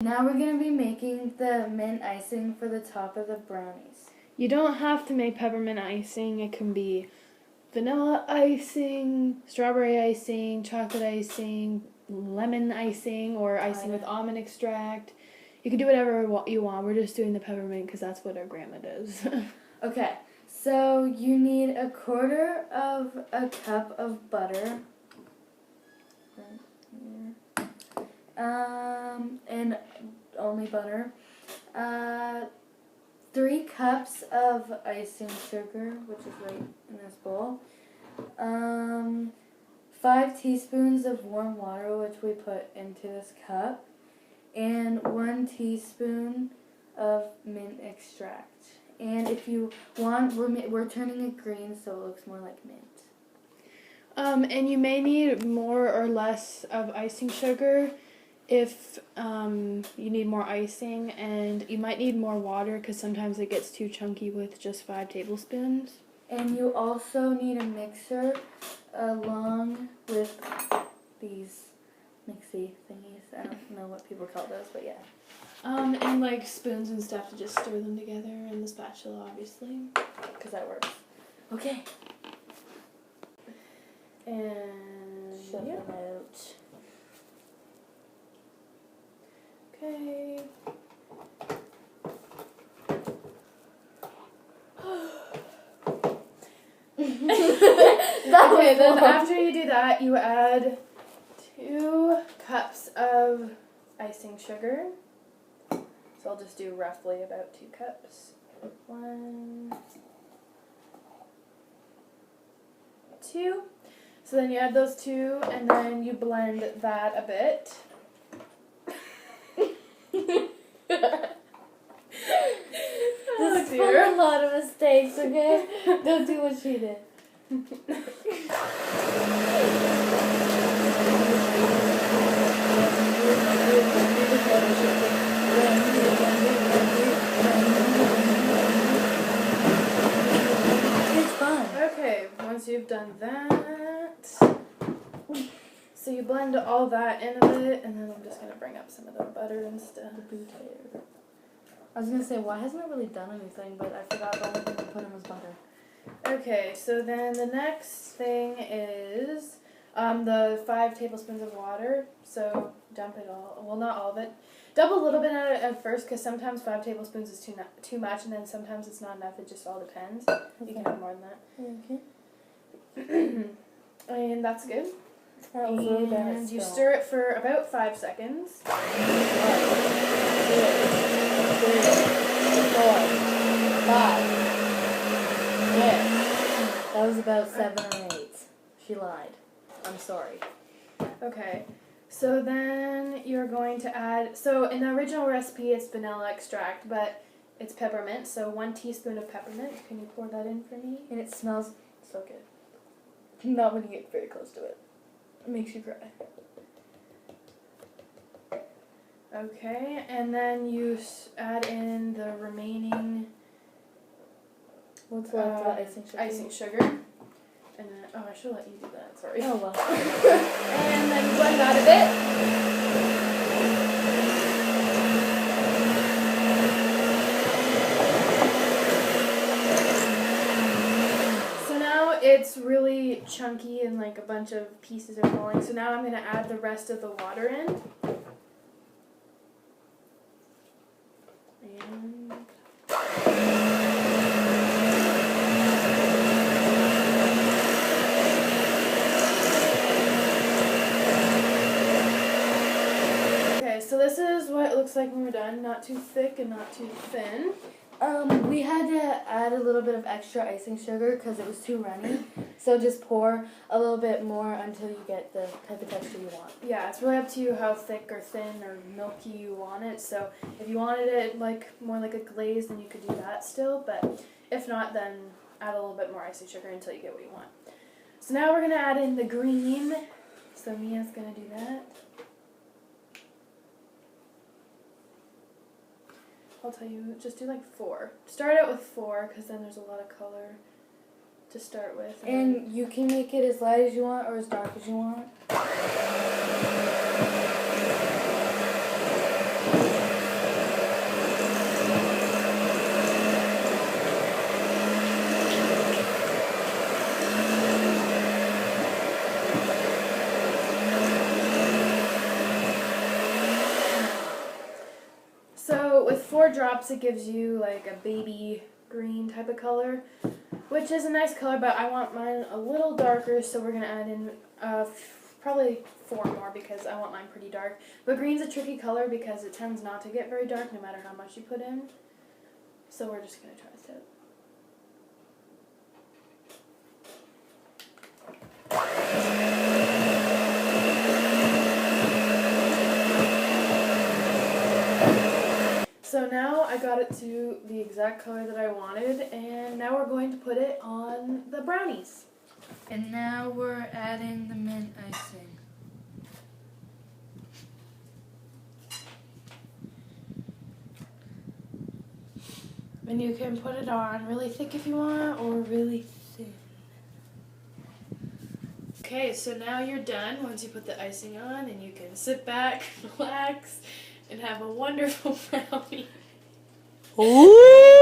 Now we're going to be making the mint icing for the top of the brownies. You don't have to make peppermint icing. It can be vanilla icing, strawberry icing, chocolate icing, lemon icing, or icing with almond extract. You can do whatever you want. We're just doing the peppermint because that's what our grandma does. Okay, so you need 1/4 of a cup of butter. And only butter. 3 cups of icing sugar, which is right in this bowl. 5 teaspoons of warm water, which we put into this cup. And 1 teaspoon of mint extract. And if you want, we're turning it green so it looks more like mint. And you may need more or less of icing sugar if you need more icing, and you might need more water because sometimes it gets too chunky with just 5 tablespoons. And you also need a mixer along with these mixy thingies. I don't know what people call those, but yeah. And like spoons and stuff to just stir them together, and the spatula, obviously, because that works. Okay. And shove yeah. them out. Okay. Okay, then after you do that, you add 2 cups of icing sugar. So I'll just do roughly about 2 cups. 1, 2. So then you add those 2, and then you blend that a bit. This is a lot of mistakes, okay? Don't do what she did. It's fun. Okay, once you've done that, so you blend all that in a bit, and then I'm just going to bring up some of the butter and stuff. I was going to say, why hasn't it really done anything, but I forgot the only thing to put in was butter. Okay, so then the next thing is the 5 tablespoons of water. So dump it all. Well, not all of it. Dump a little bit at first, because sometimes 5 tablespoons is too much, and then sometimes it's not enough. It just all depends. You can have more than that. Okay. And that's good. That was really bad. And you stir it for about 5 seconds. 1, 2, 3, 4, 5. Yeah. That was about 7 or 8. She lied. I'm sorry. Okay. So then you're going to add, so in the original recipe it's vanilla extract, but it's peppermint, so 1 teaspoon of peppermint. Can you pour that in for me? And it smells so good. Not when you get very close to it. It makes you cry. Okay, and then you add in the remaining What's left of icing sugar. And then, oh, I should let you do that, sorry. Oh, well. And then blend that a bit. So now it's really chunky and like a bunch of pieces are falling. So now I'm going to add the rest of the water in. And so this is what it looks like when we're done. Not too thick and not too thin. We had to add a little bit of extra icing sugar because it was too runny. So just pour a little bit more until you get the type of texture you want. Yeah, it's really up to you how thick or thin or milky you want it. So if you wanted it like more like a glaze, then you could do that still. But if not, then add a little bit more icing sugar until you get what you want. So now we're going to add in the green. So Mia's going to do that. I'll tell you, just do like 4. Start out with 4 because then there's a lot of color to start with. And you can make it as light as you want or as dark as you want. with 4 drops, it gives you like a baby green type of color, which is a nice color, but I want mine a little darker, so we're going to add in probably 4 more because I want mine pretty dark. But green's a tricky color because it tends not to get very dark no matter how much you put in. So we're just going to try this out. So now I got it to the exact color that I wanted, and now we're going to put it on the brownies. And now we're adding the mint icing. And you can put it on really thick if you want, or really thin. Okay, so now you're done once you put the icing on, and you can sit back, relax, and have a wonderful brownie. Ooh!